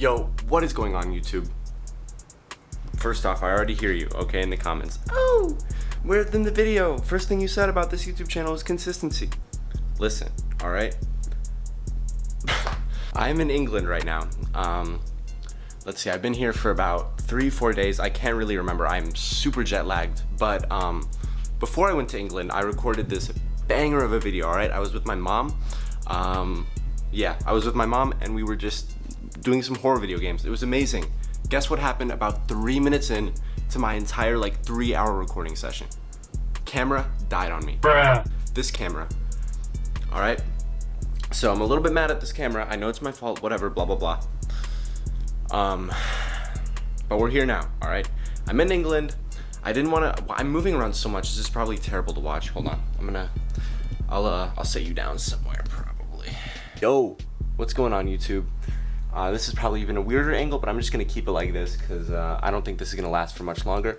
Yo, what is going on, YouTube? First off, I already hear you, okay, in the comments. Oh, where in the video? First thing you said about this YouTube channel is consistency. Listen, alright? I'm in England right now. Let's see, I've been here for about 3-4 days. I can't really remember. I'm super jet lagged. But before I went to England, I recorded this banger of a video, alright? I was with my mom. Yeah, I was with my mom and we were just doing some horror video games. It was amazing. Guess what happened about 3 minutes in to my entire like 3-hour recording session? Camera died on me. Bruh. This camera. Alright? So I'm a little bit mad at this camera. I know it's my fault, whatever, blah, blah, blah. But we're here now, alright? I'm in England. I didn't want to, I'm moving around so much. This is probably terrible to watch. Hold on. I'll sit you down somewhere probably. Yo, what's going on, YouTube? This is probably even a weirder angle, but I'm just gonna keep it like this because I don't think this is gonna last for much longer.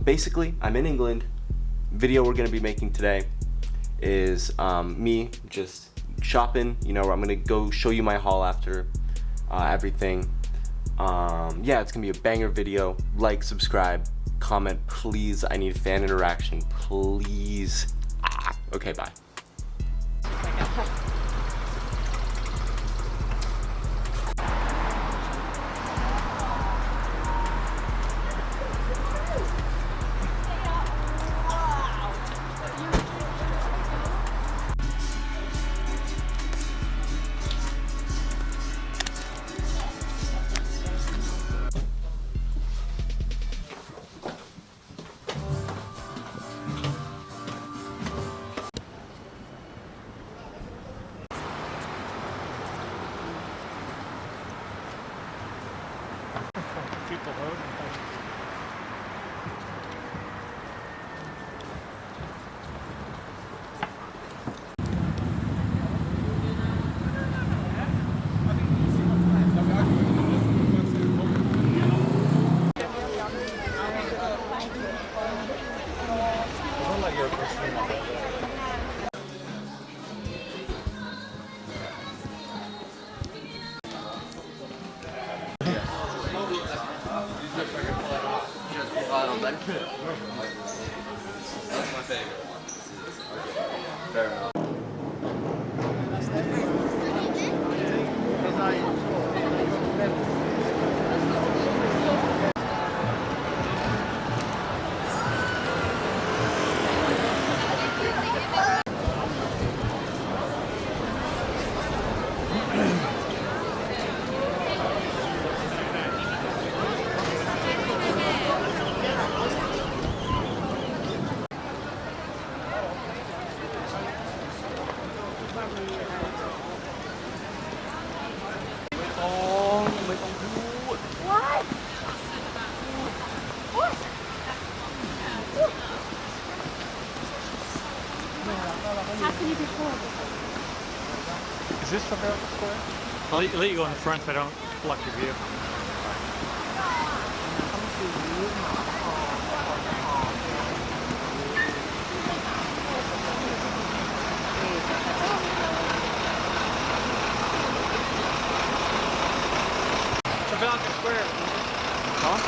Basically, I'm in England. Video we're gonna be making today is me just shopping. You know, I'm gonna go show you my haul after everything. Yeah, it's gonna be a banger video. Like, subscribe, comment, please. I need fan interaction, please. Okay, bye. People home. That's my favorite one. Fair enough. How can you be horrible? Is this from Herald Square? I'll let you go in the front so I don't block your view. Trafalgar Square. Huh?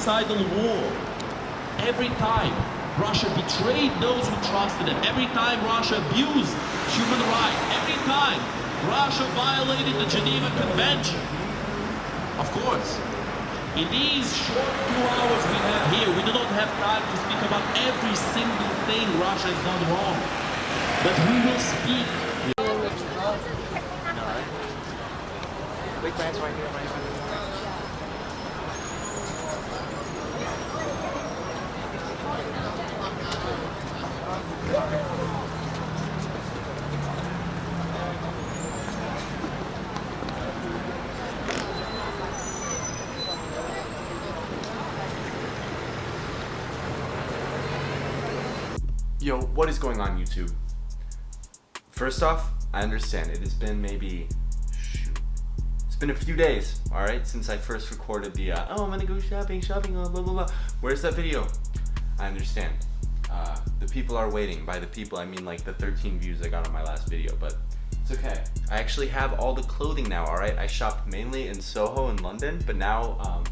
War. Every time Russia betrayed those who trusted them, every time Russia abused human rights, every time Russia violated the Geneva Convention. Of course, in these short 2 hours we have here, we do not have time to speak about every single thing Russia has done wrong, but we will speak. Big man's right here, right here. Yo, what is going on, YouTube? First off, I understand it has been it's been a few days, alright, since I first recorded the, oh, I'm gonna go shopping, blah, blah, blah. Where's that video? I understand. The people are waiting. By the people, I mean like the 13 views I got on my last video, but it's okay. I actually have all the clothing now, alright? I shopped mainly in Soho in London, but now,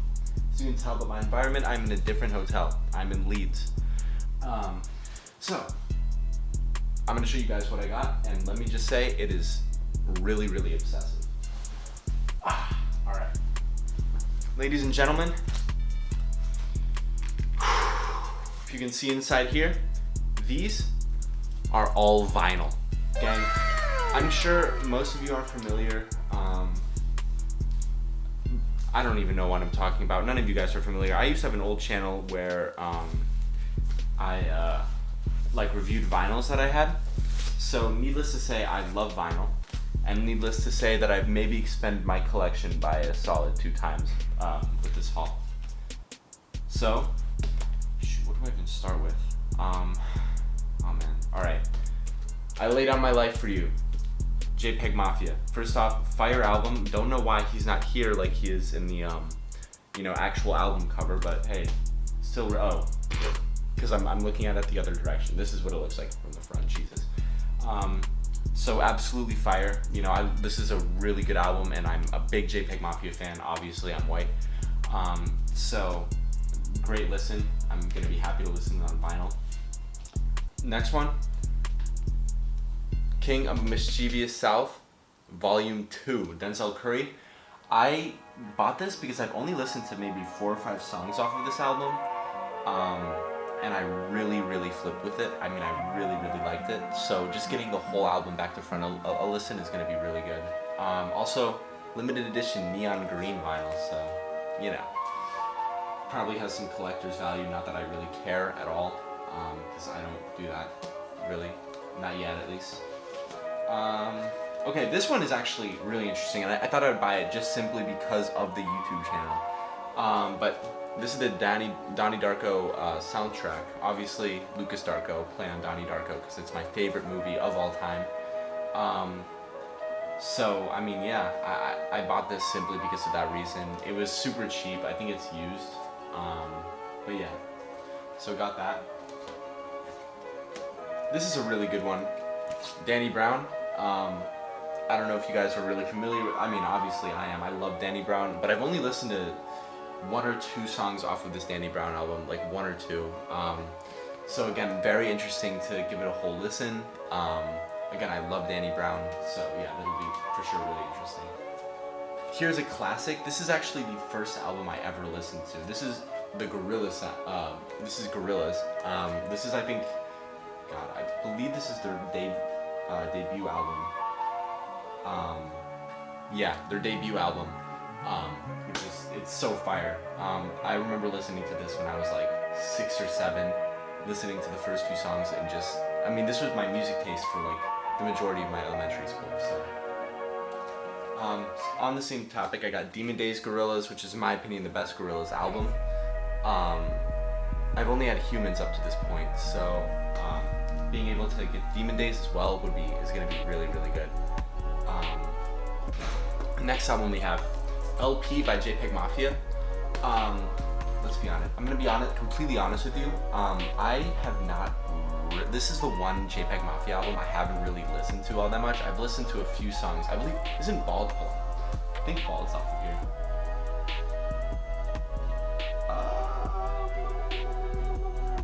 as you can tell by my environment, I'm in a different hotel. I'm in Leeds. So, I'm gonna show you guys what I got, and let me just say, it is really, really obsessive. Alright. Ladies and gentlemen, if you can see inside here, these are all vinyl. Gang, I'm sure most of you are familiar. I don't even know what I'm talking about. None of you guys are familiar. I used to have an old channel where I like reviewed vinyls that I had. So needless to say, I love vinyl. And needless to say that I've maybe expended my collection by a solid 2 times with this haul. So, what do I even start with? Oh man, alright. I laid out my life for you. JPEG Mafia. First off, fire album. Don't know why he's not here like he is in the, you know, actual album cover, but hey, still, oh, because I'm looking at it the other direction. This is what it looks like from the front, Jesus. So absolutely fire. You know, this is a really good album, and I'm a big JPEG Mafia fan. Obviously, I'm white. So great listen. I'm gonna be happy to listen on vinyl. Next one, King of Mischievous South, Volume 2, Denzel Curry. I bought this because I've only listened to maybe 4 or 5 songs off of this album. And I really, really flipped with it. I mean, I really, really liked it. So just getting the whole album back to front, a listen is gonna be really good. Also, limited edition neon green vinyl, so, you know, probably has some collector's value, not that I really care at all, because I don't do that, really, not yet at least. Okay, this one is actually really interesting, and I thought I would buy it just simply because of the YouTube channel. But this is the Donnie Darko soundtrack. Obviously, Lucas Darko, play on Donnie Darko, because it's my favorite movie of all time. So, I mean, yeah, I bought this simply because of that reason. It was super cheap. I think it's used. But yeah, so got that. This is a really good one. Danny Brown. I don't know if you guys are really familiar with, I mean, obviously I am. I love Danny Brown, but I've only listened to 1 or 2 songs off of this Danny Brown album, like 1 or 2. So again, very interesting to give it a whole listen. Again, I love Danny Brown, so yeah, that'll be for sure really interesting. Here's a classic. This is actually the first album I ever listened to. This is the Gorillaz. This is Gorillaz. This is, I think, God, I believe this is their debut album. Yeah, their debut album. Which is, it's so fire. I remember listening to this when I was like 6 or 7, listening to the first few songs and just, I mean, this was my music taste for like the majority of my elementary school, so. On the same topic, I got Demon Days Gorillaz, which is in my opinion the best Gorillaz album. I've only had Humans up to this point, so being able to get Demon Days as well is gonna be really, really good. Next album we have LP by JPEG Mafia. Let's be honest. I'm gonna be completely honest with you. I have not. This is the one JPEG Mafia album I haven't really listened to all that much. I've listened to a few songs. I believe isn't Bald. I think Bald's off of here.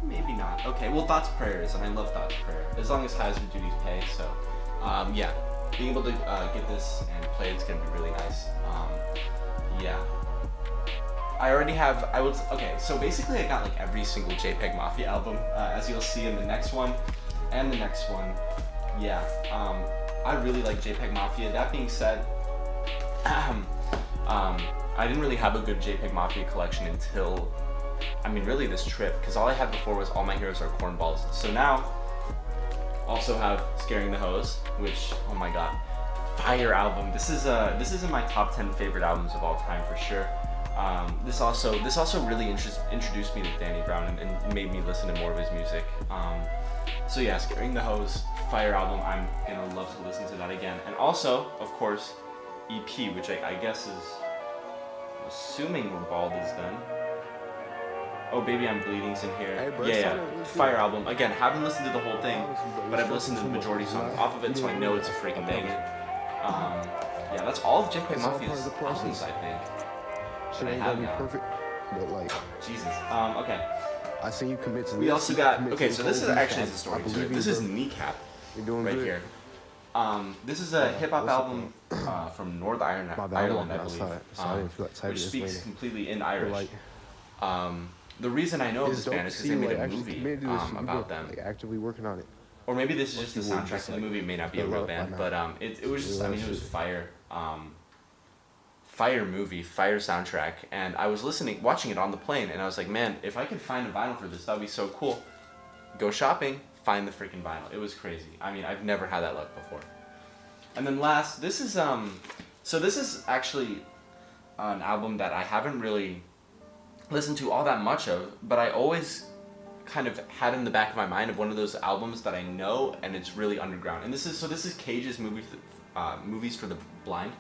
Maybe not. Okay. Well, Thoughts Prayers, and I love Thoughts Prayer. As long as Hazard Duties pay. So, yeah. Being able to get this and play it's gonna be really nice. Yeah. I already have, okay, so basically I got like every single JPEG Mafia album, as you'll see in the next one, and the next one. Yeah, I really like JPEG Mafia. That being said, I didn't really have a good JPEG Mafia collection until, I mean really this trip, because all I had before was All My Heroes Are Cornballs. So now, also have Scaring the Hose, which, oh my god, fire album. This is in my top 10 favorite albums of all time for sure. This also really introduced me to Danny Brown and made me listen to more of his music. So yeah, Scaring the Hose, fire album. I'm gonna love to listen to that again. And also, of course, EP, which I guess is, assuming We're Bald is done. Oh Baby I'm Bleeding's in here. Hey, bro, Yeah, it's fire album. Again, haven't listened to the whole thing, but I've listened to the majority songs off of it, so I know it's a freaking banger. Yeah, that's all of JK Mafia's albums, I think. Shit I ain't have gonna be now. perfect, but like, Jesus. Okay. I seen you commit to We this, also you got, commit okay, to so the this is whole actually beat. has a story I to it. believe you, This is bro. Kneecap You're doing right good. here. This is a hip hop what's up, album from North Ireland, My bad, I'm Ireland, I walking believe, outside, so I didn't feel like typing which this speaks later. completely in But, Irish. like, The reason I know of it's this dope band to is because see they you, made like, a actually movie committed to this. You've about been, them. like, actively working on it. Or maybe this is just the you wouldn't soundtrack just, to the like, movie. It may not be a put it real up by band, now. but it was just, I mean, it was Shit. fire. Fire movie, fire soundtrack, and I was watching it on the plane, and I was like, man, if I could find a vinyl for this, that'd be so cool. Go shopping, find the freaking vinyl. It was crazy. I mean, I've never had that luck before. And then last, this is so this is actually an album that I haven't really listened to all that much of, but I always kind of had in the back of my mind of one of those albums that I know, and it's really underground. And this is Cage's movies for the blind.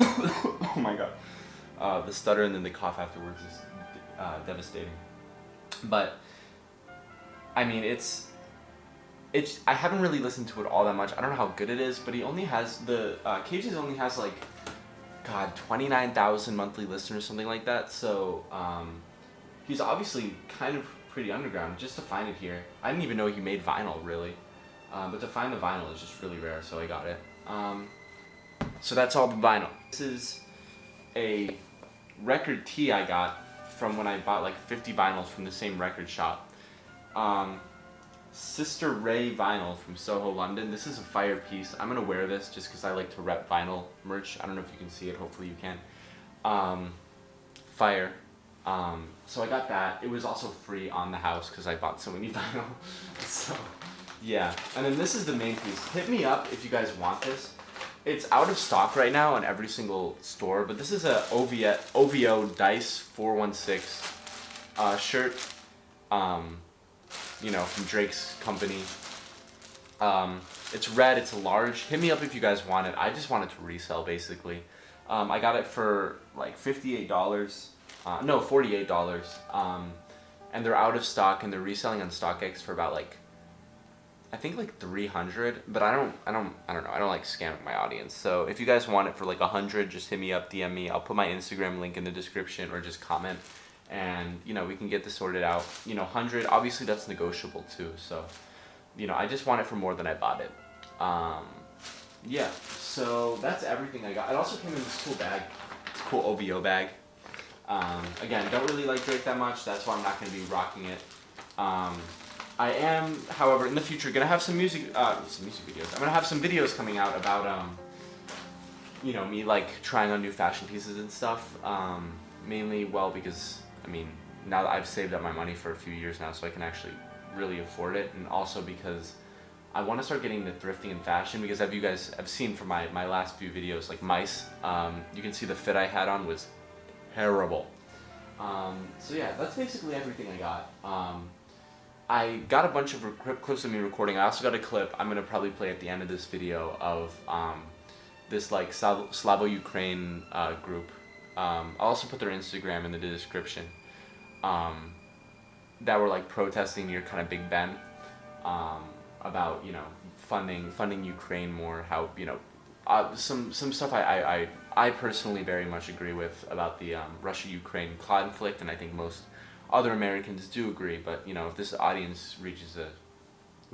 Oh my god. The stutter and then the cough afterwards is devastating. But I mean, it's I haven't really listened to it all that much. I don't know how good it is, but he only has Cage's only has like 29,000 monthly listeners, something like that. So he's obviously kind of pretty underground. Just to find it here, I didn't even know he made vinyl really, but to find the vinyl is just really rare. So I got it. So that's all the vinyl. This is a record tee I got from when I bought like 50 vinyls from the same record shop. Sister Ray vinyl from Soho, London. This is a fire piece. I'm gonna wear this just because I like to rep vinyl merch. I don't know if you can see it. Hopefully you can. Fire. So I got that. It was also free on the house because I bought so many vinyl. So yeah. And then this is the main piece. Hit me up if you guys want this. It's out of stock right now in every single store, but this is a OVO Dice 416 shirt, you know, from Drake's company. It's red, it's a large. Hit me up if you guys want it. I just want it to resell, basically. I got it for like $58, no, $48, and they're out of stock, and they're reselling on StockX for about like, I think like 300, but I don't know. I don't like scamming my audience. So if you guys want it for like 100, just hit me up, DM me. I'll put my Instagram link in the description, or just comment, and you know, we can get this sorted out. You know, 100, obviously that's negotiable too. So, you know, I just want it for more than I bought it. Yeah. So that's everything I got. It also came in this cool bag. It's a cool OVO bag. Again, don't really like Drake that much. That's why I'm not gonna be rocking it. I am, however, in the future gonna have some music videos. I'm gonna have some videos coming out about, you know, me like trying on new fashion pieces and stuff. Mainly, well, because I mean, now that I've saved up my money for a few years now, so I can actually really afford it, and also because I want to start getting into thrifting and fashion. Because you guys have seen from my last few videos, like mice, you can see the fit I had on was terrible. So yeah, that's basically everything I got. I got a bunch of clips of me recording. I also got a clip I'm gonna probably play at the end of this video of this like Slavo-Ukraine group. I'll also put their Instagram in the description. That were like protesting near kind of Big Ben about, you know, funding Ukraine more. How, you know, some stuff I personally very much agree with about the Russia-Ukraine conflict, and I think most other Americans do agree, but you know, if this audience reaches a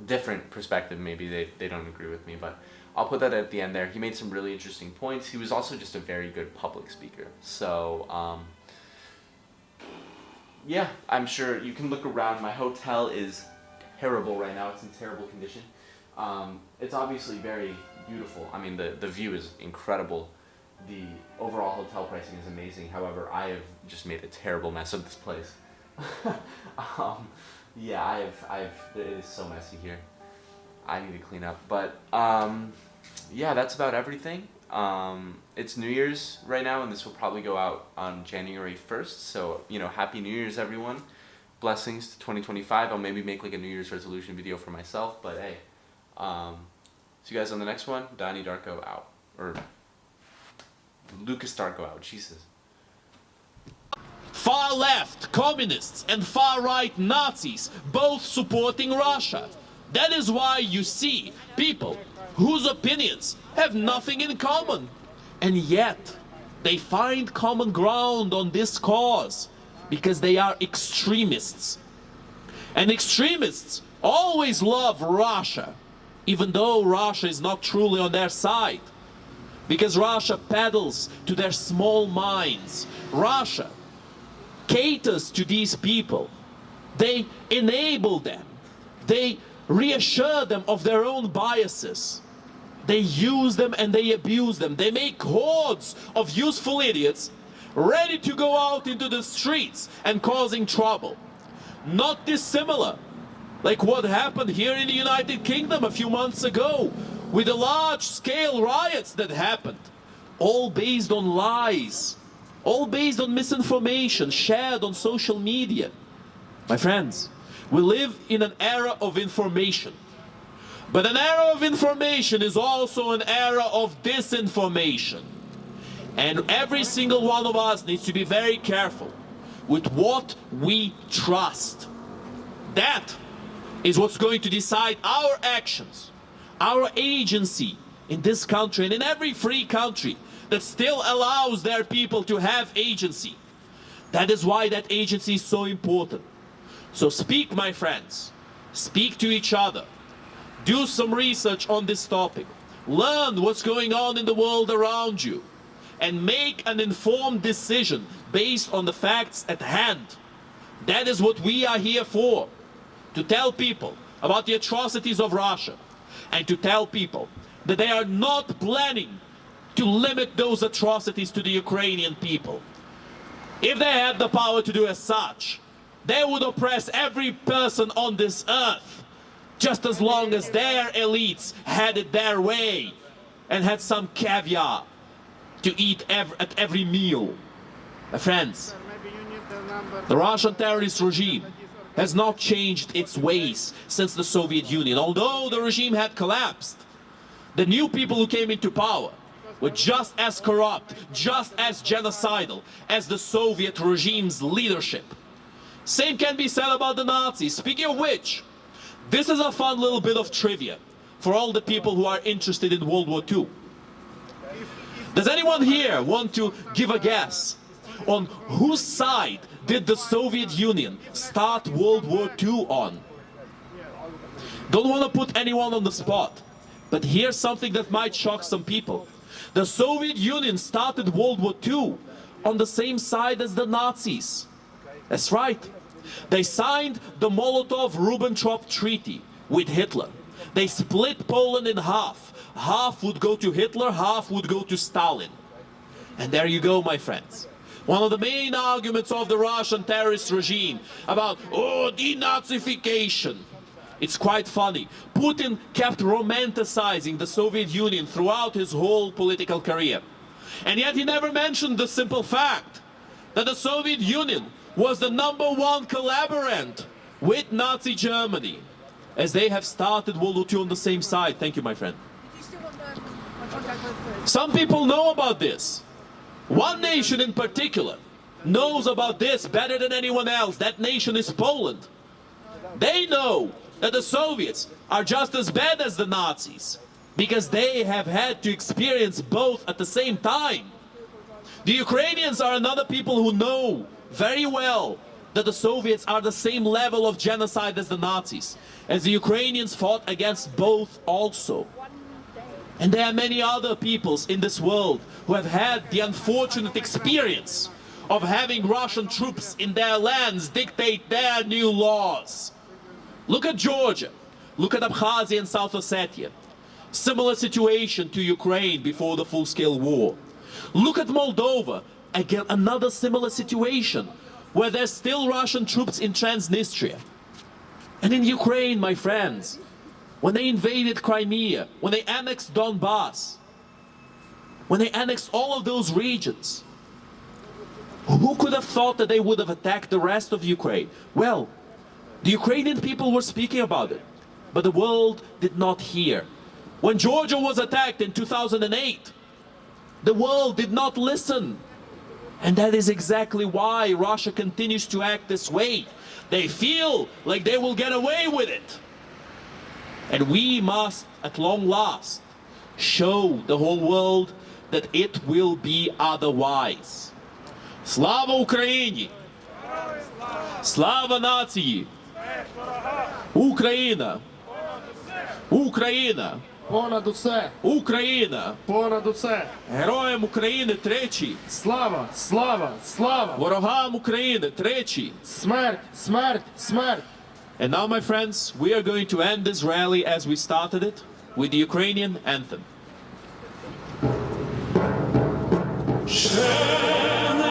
different perspective, maybe they don't agree with me, but I'll put that at the end there. He made some really interesting points. He was also just a very good public speaker. So, yeah, I'm sure you can look around. My hotel is terrible right now. It's in terrible condition. It's obviously very beautiful. I mean, the view is incredible. The overall hotel pricing is amazing. However, I have just made a terrible mess of this place. Yeah, it is so messy here. I need to clean up, but yeah, that's about everything. It's New Year's right now, and this will probably go out on January 1st, so, you know, Happy New Year's, everyone. blessings to 2025. I'll maybe make like a New Year's resolution video for myself, but hey, see you guys on the next one. Donnie Darko out, or Lucas Darko out. Jesus. Far left communists and far right Nazis both supporting Russia. That is why you see people whose opinions have nothing in common, and yet they find common ground on this cause because they are extremists. And extremists always love Russia, even though Russia is not truly on their side, because Russia peddles to their small minds. Russia caters to these people. They enable them. They reassure them of their own biases. They use them and they abuse them. They make hordes of useful idiots ready to go out into the streets and causing trouble. Not dissimilar like what happened here in the United Kingdom a few months ago with the large-scale riots that happened, all based on lies, all based on misinformation shared on social media. My friends, we live in an era of information. But an era of information is also an era of disinformation. And every single one of us needs to be very careful with what we trust. That is what's going to decide our actions, our agency in this country and in every free country that still allows their people to have agency. That is why that agency is so important. So speak, my friends, speak to each other, do some research on this topic, learn what's going on in the world around you, and make an informed decision based on the facts at hand. That is what we are here for, to tell people about the atrocities of Russia, and to tell people that they are not planning to limit those atrocities to the Ukrainian people. If they had the power to do as such, they would oppress every person on this earth, just as long as their elites had it their way and had some caviar to eat at every meal. My friends, the Russian terrorist regime has not changed its ways since the Soviet Union. Although the regime had collapsed, the new people who came into power were just as corrupt, just as genocidal as the Soviet regime's leadership. Same can be said about the Nazis. Speaking of which, this is a fun little bit of trivia for all the people who are interested in World War II. Does anyone here want to give a guess on whose side did the Soviet Union start World War II on? Don't want to put anyone on the spot, but here's something that might shock some people. The Soviet Union started World War II on the same side as the Nazis. That's right. They signed the Molotov-Ribbentrop Treaty with Hitler. They split Poland in half. Half would go to Hitler, half would go to Stalin. And there you go, my friends. One of the main arguments of the Russian terrorist regime about, oh, denazification. It's quite funny. Putin kept romanticizing the Soviet Union throughout his whole political career. And yet he never mentioned the simple fact that the Soviet Union was the #1 collaborant with Nazi Germany, as they have started World War II on the same side. Thank you, my friend. Some people know about this. One nation in particular knows about this better than anyone else. That nation is Poland. They know that the Soviets are just as bad as the Nazis because they have had to experience both at the same time. The Ukrainians are another people who know very well that the Soviets are the same level of genocide as the Nazis, as the Ukrainians fought against both also. And there are many other peoples in this world who have had the unfortunate experience of having Russian troops in their lands dictate their new laws. Look at Georgia, look at Abkhazia and South Ossetia. Similar situation to Ukraine before the full-scale war. Look at Moldova, again another similar situation, where there's still Russian troops in Transnistria. And in Ukraine, my friends, when they invaded Crimea, when they annexed Donbass, when they annexed all of those regions, Who could have thought that they would have attacked the rest of Ukraine? Well, the Ukrainian people were speaking about it, but the world did not hear. When Georgia was attacked in 2008, the world did not listen. And that is exactly why Russia continues to act this way. They feel like they will get away with it. And we must, at long last, show the whole world that it will be otherwise. Slava Україні! Слава нації! Україна! Україна! Понад усе, Україна! понад усе. Героям України тричі! Слава, слава, слава. Ворогам України тричі! Смерть, смерть, смерть. And now, my friends, we are going to end this rally as we started it with the Ukrainian anthem.